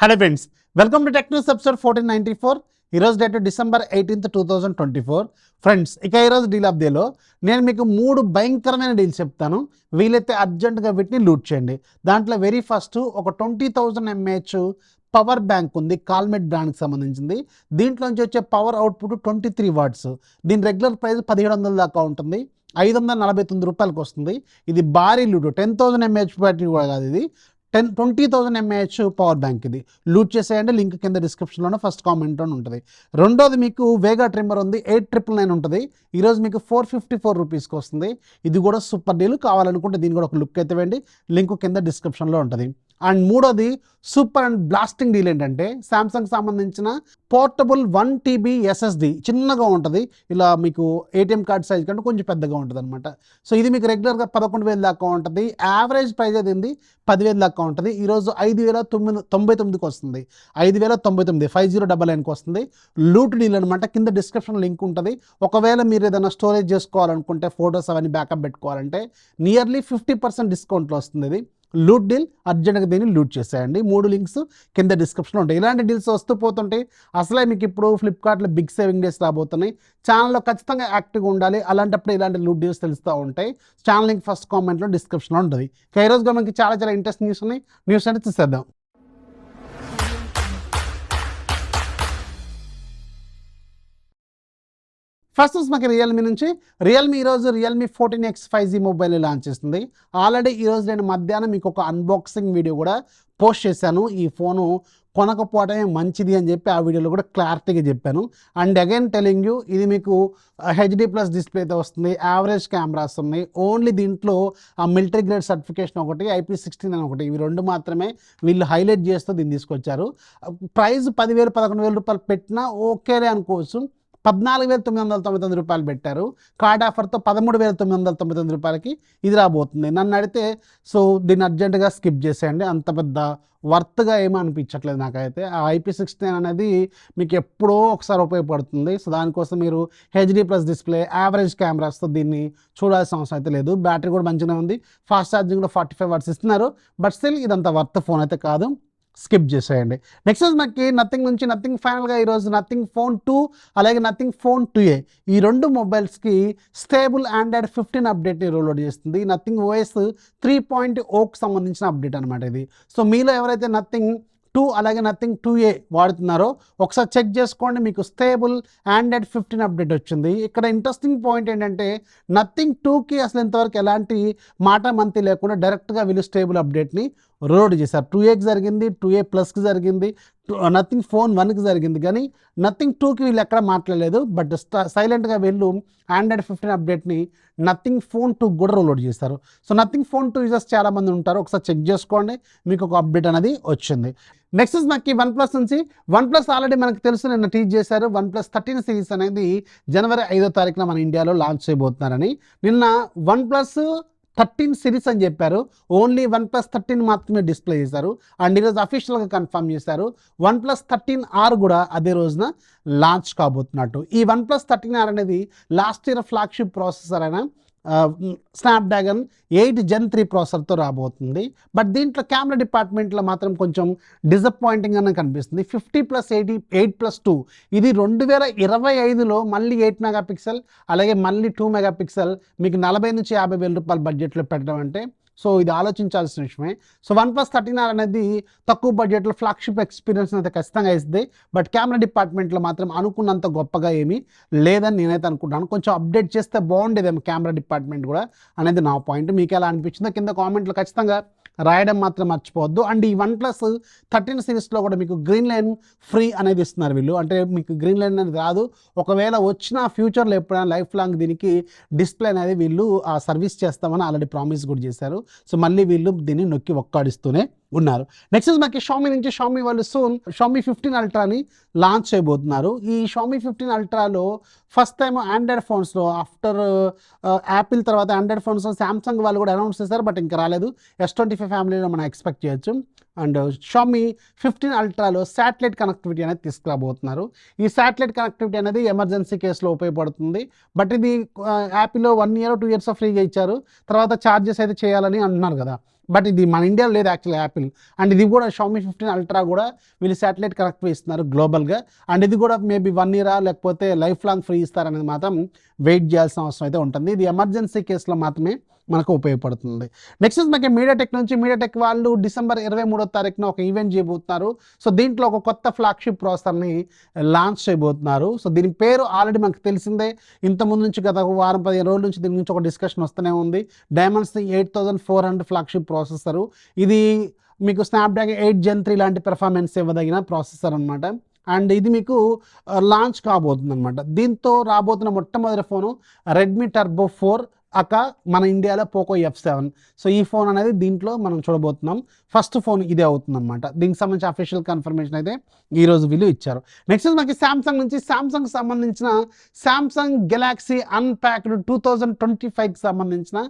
Hello friends, welcome to tech news episode 1494. ఈరోజు date December 18th 2024. Friends, ఇక ఈరోజు deal of డేలో నేను మీకు 3 భయంకరమైన డీల్స్ చెప్తాను. వీలైతే అర్జెంటుగా వీటిని లూట్ చేయండి. దాంట్లో వెరీ ఫస్ట్ ఒక 20,000 mAh పవర్ బ్యాంక్ ఉంది, కాల్మెట్ బ్రాండ్కి సంబంధించింది. దీంట్లోంచి వచ్చే పవర్ అవుట్పుట్ 23 వాట్స్. దీని రెగ్యులర్ ప్రైస్ 1700 దాకా ఉంటుంది. 549 రూపాయలకు వస్తుంది. ఇది భారీ లూటు. 10,000 mAh బ్యాటరీ కూడా కాదు, ఇది 20,000 mAh పవర్ బ్యాంక్. ఇది లూట్ చేసేయండి. లింక్ కింద డిస్క్రిప్షన్లోనే ఫస్ట్ కామెంట్లోనే ఉంటుంది. రెండోది మీకు వేగా ట్రిమ్మర్ ఉంది, 8999 ఉంటుంది. ఈరోజు మీకు 454 రూపీస్కి వస్తుంది. ఇది కూడా సూపర్ డీల్. కావాలనుకుంటే దీన్ని కూడా ఒక లుక్ అయితే వేయండి. లింక్ కింద డిస్క్రిప్షన్లో ఉంటుంది. అండ్ మూడోది సూపర్ అండ్ బ్లాస్టింగ్ డీల్ ఏంటంటే శాంసంగ్ సంబంధించిన పోర్టబుల్ 1 TB SSD చిన్నగా ఉంటుంది. ఇలా మీకు ATM కార్డ్ సైజ్ కంటే కొంచెం పెద్దగా ఉంటుంది అనమాట. సో ఇది మీకు రెగ్యులర్గా 11,000 దాకా ఉంటుంది. యావరేజ్ ప్రైస్ అది 10,000 దాకా ఉంటుంది. ఈరోజు 5,099కి వస్తుంది. 5,099 5099కి వస్తుంది. లూట్ డీల్ అనమాట. కింద డిస్క్రిప్షన్ లింక్ ఉంటుంది. ఒకవేళ మీరు ఏదైనా స్టోరేజ్ చేసుకోవాలనుకుంటే, ఫొటోస్ అవన్నీ బ్యాకప్ పెట్టుకోవాలంటే నియర్లీ 50% డిస్కౌంట్లో వస్తుంది. ఇది లూట్ డీల్. అర్జెంట్గా దీన్ని లూట్ చేసేయండి. 3 లింక్స్ కింద డిస్క్రిప్షన్లో ఉంటాయి. ఇలాంటి డీల్స్ వస్తూ పోతుంటాయి. అసలే మీకు ఇప్పుడు ఫ్లిప్కార్ట్లో బిగ్ సేవింగ్ డేస్ రాబోతున్నాయి. ఛానల్లో ఖచ్చితంగా యాక్టివ్గా ఉండాలి. అలాంటప్పుడు ఇలాంటి లూట్ డీల్స్ తెలుస్తూ ఉంటాయి. ఛానల్ లింక్ ఫస్ట్ కామెంట్లో డిస్క్రిప్షన్లో ఉంటుంది. ఈ రోజుగా మనకి చాలా ఇంట్రెస్టింగ్ న్యూస్ ఉన్నాయి. న్యూస్ అంటే చూసేద్దాం. ఫస్ట్ మనకి రియల్మీ నుంచి ఈరోజు Realme 14X 5G mobile launch చేస్తుంది. ఆల్రెడీ ఈరోజు నేను మధ్యాహ్నం మీకు ఒక అన్బాక్సింగ్ వీడియో కూడా పోస్ట్ చేశాను. ఈ ఫోను కొనకపోవడమే మంచిది అని చెప్పి ఆ వీడియోలో కూడా క్లారిటీగా చెప్పాను. అండ్ అగైన్ టెలింగ్ యూ, ఇది మీకు HD+ డిస్ప్లేతో వస్తుంది. యావరేజ్ కెమెరాస్ ఉన్నాయి. ఓన్లీ దీంట్లో ఆ మిలిటరీ గ్రేడ్ సర్టిఫికేషన్ ఒకటి, IP16 అని ఒకటి, ఇవి 2 మాత్రమే వీళ్ళు హైలైట్ చేస్తూ దీన్ని తీసుకొచ్చారు. ప్రైస్ 10,000 11,000 రూపాయలు పెట్టినా ఓకేలే అనుకోవచ్చు. 14,999 రూపాయలు పెట్టారు. కార్డ్ ఆఫర్తో 13,999 రూపాయలకి ఇది రాబోతుంది. నన్ను అడిగితే సో దీన్ని అర్జెంటుగా స్కిప్ చేసేయండి. అంత పెద్ద వర్త్గా ఏమీ అనిపించట్లేదు నాకైతే. ఆ IP16 అనేది మీకు ఎప్పుడో ఒకసారి ఉపయోగపడుతుంది. సో దానికోసం మీరు HD+ డిస్ప్లే, యావరేజ్ కెమెరాస్తో దీన్ని చూడాల్సిన అవసరం అయితే లేదు. బ్యాటరీ కూడా మంచిగా ఉంది. ఫాస్ట్ ఛార్జింగ్ కూడా 45 వాట్స్ ఇస్తున్నారు. బట్ స్టిల్ ఇదంత వర్త్ ఫోన్ అయితే కాదు. స్కిప్ చేసేయండి. నెక్స్ట్ మనకి నథింగ్ ఫైనల్గా ఈరోజు నథింగ్ ఫోన్ 2 అలాగే నథింగ్ ఫోన్ 2A ఈ 2 మొబైల్స్కి స్టేబుల్ Android 15 అప్డేట్ని రోల్అవుట్ చేస్తుంది. నథింగ్ OS 3.0కి సంబంధించిన అప్డేట్ అనమాట ఇది. సో మీలో ఎవరైతే నథింగ్ 2 అలాగే నథింగ్ 2A వాడుతున్నారో ఒకసారి చెక్ చేసుకోండి. మీకు స్టేబుల్ Android 15 అప్డేట్ వచ్చింది. ఇక్కడ ఇంట్రెస్టింగ్ పాయింట్ ఏంటంటే నథింగ్ 2కి అసలు ఇంతవరకు ఎలాంటి మాట మంతి లేకుండా డైరెక్ట్గా వీళ్ళు స్టేబుల్ అప్డేట్ని రోడ్ చేశారు. 2Aకి జరిగింది, 2A+కి జరిగింది, నథింగ్ ఫోన్ 1కి జరిగింది, కానీ నథింగ్ 2కి వీళ్ళు ఎక్కడ మాట్లాడలేదు. బట్ సైలెంట్గా వీళ్ళు Android 15 అప్డేట్ని నథింగ్ ఫోన్ 2 కూడా రోల్అవుట్ చేస్తారు. సో నథింగ్ ఫోన్ 2 యూజర్స్ చాలామంది ఉంటారు. ఒకసారి చెక్ చేసుకోండి, మీకు ఒక అప్డేట్ అనేది వచ్చింది. నెక్స్ట్ మనకి OnePlus నుంచి OnePlus ఆల్రెడీ మనకు తెలుసు, నిన్న టీచ్ చేశారు. OnePlus 13 సిరీస్ అనేది జనవరి 5వ తారీఖున మన ఇండియాలో లాంచ్ చేయబోతున్నారని. నిన్న OnePlus 13 సిరీస్ అని చెప్పారు. ఓన్లీ OnePlus 13 మాత్రమే డిస్ప్లే చేశారు. అండ్ ఈరోజు అఫీషియల్గా కన్ఫర్మ్ చేశారు OnePlus 13R కూడా అదే రోజున లాంచ్ కాబోతున్నట్టు. ఈ OnePlus 13R అనేది లాస్ట్ ఇయర్ ఫ్లాగ్షిప్ ప్రాసెసర్ అయిన స్నాప్డ్రాగన్ 8 Gen 3 ప్రాసెసర్తో రాబోతుంది. బట్ దీంట్లో కెమెరా డిపార్ట్మెంట్లో మాత్రం కొంచెం డిసప్పాయింటింగ్ అని కనిపిస్తుంది. 50+80 8+2 ఇది 2025లో మళ్ళీ 8 మెగాపిక్సెల్ అలాగే మళ్ళీ 2 మెగాపిక్సెల్ మీకు 40,000 నుంచి 50,000 రూపాయల బడ్జెట్లో పెట్టడం అంటే సో ఇది ఆలోచించాల్సిన విషయమే. సో OnePlus 13R అనేది తక్కువ బడ్జెట్లో ఫ్లాగ్షిప్ ఎక్స్పీరియన్స్ అయితే ఖచ్చితంగా ఇస్తుంది. బట్ కెమెరా డిపార్ట్మెంట్లో మాత్రం అనుకున్నంత గొప్పగా ఏమీ లేదని నేనైతే అనుకుంటాను. కొంచెం అప్డేట్ చేస్తే బాగుండేదేమో కెమెరా డిపార్ట్మెంట్ కూడా అనేది నా పాయింట్. మీకు ఎలా అనిపించిందో కింద కామెంట్లో ఖచ్చితంగా రాయడం మాత్రం మర్చిపోవద్దు. అండ్ ఈ OnePlus 13 సిరీస్లో కూడా మీకు గ్రీన్ లైన్ ఫ్రీ అనేది ఇస్తున్నారు వీళ్ళు. అంటే మీకు గ్రీన్ లైన్ అనేది రాదు, ఒకవేళ వచ్చిన ఫ్యూచర్లో ఎప్పుడైనా లైఫ్ లాంగ్ దీనికి డిస్ప్లే అనేది వీళ్ళు సర్వీస్ చేస్తామని ఆల్రెడీ ప్రామిస్ కూడా చేశారు. సో మళ్ళీ వీళ్ళు దీన్ని నొక్కి ఒక్కాడిస్తూనే ఉన్నారు. నెక్స్ట్ మనకి షామీ నుంచి వాళ్ళు సూన్ షామీ 15 అల్ట్రాని లాంచ్ చేయబోతున్నారు. ఈ షామీ 15 అల్ట్రాలో ఫస్ట్ టైం ఆండ్రాయిడ్ ఫోన్స్లో ఆఫ్టర్ యాపిల్ తర్వాత ఆండ్రాయిడ్ ఫోన్స్లో శాంసంగ్ వాళ్ళు కూడా అనౌన్స్ చేశారు. బట్ ఇంకా రాలేదు. S25 ఫ్యామిలీలో మనం ఎక్స్పెక్ట్ చేయొచ్చు. అండ్ షామీ 15 అల్ట్రాలో శాటిలైట్ కనెక్టివిటీ అనేది తీసుకురాబోతున్నారు. ఈ శాటిలైట్ కనెక్టివిటీ అనేది ఎమర్జెన్సీ కేసులో ఉపయోగపడుతుంది. బట్ ఇది యాపిల్లో 1 year 2 years ఫ్రీగా ఇచ్చారు. తర్వాత ఛార్జెస్ అయితే చేయాలని అంటున్నారు కదా. బట్ ఇది మన ఇండియాలో లేదు యాక్చువల్లీ యాపిల్. అండ్ ఇది కూడా Xiaomi 15 అల్ట్రా కూడా వీళ్ళు శాటిలైట్ కనెక్ట్ ఇస్తున్నారు గ్లోబల్గా. అండ్ ఇది కూడా మేబీ 1 year లేకపోతే లైఫ్ లాంగ్ ఫ్రీ ఇస్తారనేది మాత్రం వెయిట్ చేయాల్సిన అవసరం అయితే ఉంటుంది. ఇది ఎమర్జెన్సీ కేసులో మాత్రమే మనకు ఉపయోగపడుతుంది. నెక్స్ట్ మనకి మీడియాటెక్ నుంచి మీడియాటెక్ వాళ్ళు December 23న ఒక ఈవెంట్ చేయబోతున్నారు. సో దీంట్లో ఒక కొత్త ఫ్లాగ్షిప్ ప్రాసెసర్ని లాంచ్ చేయబోతున్నారు. సో దీని పేరు ఆల్రెడీ మనకు తెలిసిందే, ఇంతకుముందు నుంచి గత వారం 15 రోజుల నుంచి దీని గురించి ఒక డిస్కషన్ వస్తూనే ఉంది. Dimensity 8400 flagship processor. ఇది మీకు స్నాప్డ్రాగన్ 8 Gen 3 లాంటి పెర్ఫార్మెన్స్ ఇవ్వదగిన ప్రాసెసర్ అనమాట. అండ్ ఇది మీకు లాంచ్ కాబోతుంది అనమాట. దీంతో రాబోతున్న మొట్టమొదటి ఫోను Redmi Turbo 4 మన ఇండియాలో పోకో F7. సో ఈ ఫోన్ అనేది దీంట్లో మనం చూడబోతున్నాం. ఫస్ట్ ఫోన్ ఇదే అవుతుంది అనమాట. దీనికి సంబంధించి అఫీషియల్ కన్ఫర్మేషన్ అయితే ఈరోజు వీళ్ళు ఇచ్చారు. నెక్స్ట్ మనకి శాంసంగ్ నుంచి శాంసంగ్ సంబంధించిన శాంసంగ్ గెలాక్సీ అన్ప్యాక్డ్ 2025కి సంబంధించిన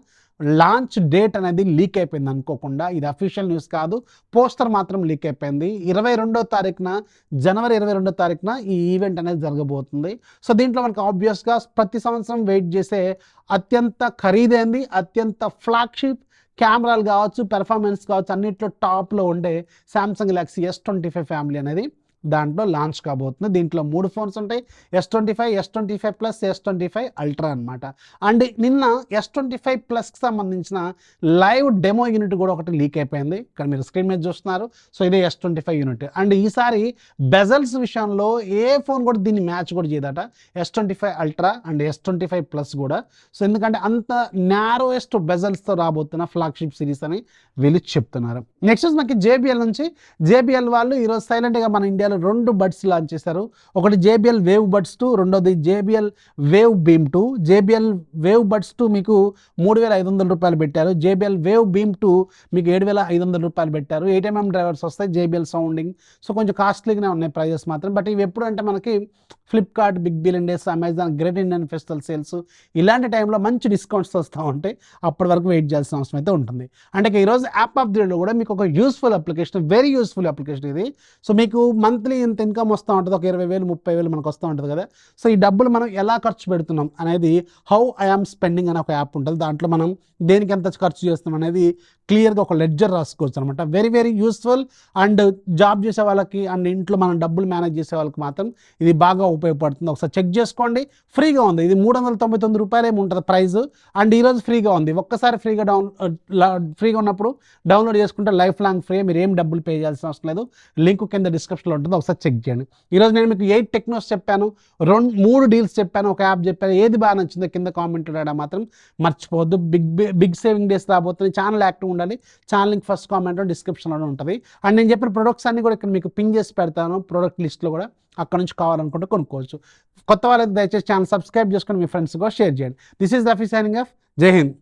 లాంచ్ డేట్ అనేది లీక్ అయిపోయింది అనుకోకుండా. ఇది అఫీషియల్ న్యూస్ కాదు, పోస్టర్ మాత్రం లీక్ అయిపోయింది. జనవరి 22న ఈ ఈవెంట్ అనేది జరగబోతుంది. సో దీంట్లో మనకి ఆబ్వియస్గా ప్రతి సంవత్సరం వెయిట్ చేసే అత్యంత ఖరీదైంది, అత్యంత ఫ్లాగ్షిప్ కెమెరాలు కావచ్చు, పెర్ఫార్మెన్స్ కావచ్చు, అన్నింటిలో టాప్లో ఉండే శాంసంగ్ గెలాక్సీ S25 ఫ్యామిలీ అనేది దాంట్లో లాంచ్ కాబోతుంది. దీంట్లో 3 ఫోన్స్ ఉంటాయి, S25, S25 Plus, S25 Ultra అనమాట. అండ్ నిన్న S25 Plusకి సంబంధించిన లైవ్ డెమో యూనిట్ కూడా ఒకటి లీక్ అయిపోయింది. ఇక్కడ మీరు స్క్రీన్ మీద చూస్తున్నారు. సో ఇదే S25 యూనిట్. అండ్ ఈసారి బెజల్స్ విషయంలో ఏ ఫోన్ కూడా దీన్ని మ్యాచ్ కూడా చేయదట, S25 Ultra and S25 Plus కూడా. సో ఎందుకంటే అంత నారోయెస్ట్ బెజల్స్తో రాబోతున్న ఫ్లాగ్షిప్ సిరీస్ అని వీళ్ళు చెప్తున్నారు. నెక్స్ట్ మనకి JBL నుంచి JBL వాళ్ళు ఈరోజు సైలెంట్గా మన ఇండియాలో 2 బడ్స్ లాంచ్ చేశారు. ఒకటి JBL Wave Buds 2, రెండోది JBL Wave Beam 2. JBL Wave Buds 2 మీకు 3,500 రూపాయలు పెట్టారు. JBL Wave Beam 2 మీకు 7,500 రూపాయలు పెట్టారు. 8mm డ్రైవర్స్ వస్తాయి, JBL సౌండింగ్. సో కొంచెం కాస్ట్లీగానే ఉన్నాయి ప్రైజెస్ మాత్రం. బట్ ఇవి ఎప్పుడు అంటే మనకి Flipkart, big billion days, Amazon, great Indian festival sales ఇలాంటి టైంలో మంచి డిస్కౌంట్స్ వస్తూ ఉంటాయి. అప్పటి వరకు వెయిట్ చేయాల్సిన అవసరం అయితే ఉంటుంది. అంటే ఈరోజు యాప్ ఆఫ్ ది డేలో కూడా మీకు ఒక useful application, very useful application ఇది. సో మీకు మంత్లీ ఇంత ఇన్కమ్ వస్తూ ఉంటుంది, ఒక 20,000, 30,000 మనకు వస్తూ ఉంటుంది కదా. సో ఈ డబ్బులు మనం ఎలా ఖర్చు పెడుతున్నాం అనేది హౌ ఐ ఆమ్ స్పెండింగ్ అనే ఒక యాప్ ఉంటుంది. దాంట్లో మనం దేనికి ఎంత ఖర్చు చేస్తున్నాం అనేది క్లియర్గా ఒక లెడ్జర్ రాసుకోవచ్చు అనమాట. Very very useful. And job చేసే వాళ్ళకి అండ్ ఇంట్లో మనం డబ్బులు మేనేజ్ చేసే వాళ్ళకి మాత్రం ఇది బాగా ఉపయోగపడుతుంది. ఒకసారి చెక్ చేసుకోండి, ఫ్రీగా ఉంది. ఇది 399 రూపాయలు ఏమి ఉంటుంది ప్రైస్. అండ్ ఈరోజు ఫ్రీగా ఉంది. ఒక్కసారి ఫ్రీగా ఉన్నప్పుడు డౌన్లోడ్ చేసుకుంటే లైఫ్ లాంగ్ ఫ్రీ, మీరు ఏం డబ్బులు పే చేయాల్సిన అవసరం లేదు. లింక్ కింద డిస్క్రిప్షన్లో ఉంటుంది, ఒకసారి చెక్ చేయండి. ఈరోజు నేను మీకు 8 టెక్నోస్ చెప్పాను, 3 డీల్స్ చెప్పాను, ఒక యాప్ చెప్పాను. ఏది బాగా నచ్చిందో కింద కామెంట్ రాయడం మాత్రం మర్చిపోవద్దు. బిగ్ సేవింగ్ డేస్ రాబోతుంది. ఛానల్ యాక్టివ్ ఉండాలి. ఛానల్ లింక్ ఫస్ట్ కామెంట్లో డిస్క్రిప్షన్లో ఉంటుంది. అండ్ నేను చెప్పిన ప్రొడక్ట్స్ అన్ని కూడా ఇక్కడ మీకు పింగ్ చేసి పెడతాను, ప్రొడక్ట్ లిస్ట్లో కూడా. అక్కడ నుంచి కావాలనుకుంటే కొనుక్కోవచ్చు. కొత్త వాళ్ళకి దయచేసి ఛానల్ సబ్స్క్రైబ్ చేసుకొని మీ ఫ్రెండ్స్ కూడా షేర్ చేయండి. This is Rafi signing off. జై హింద్.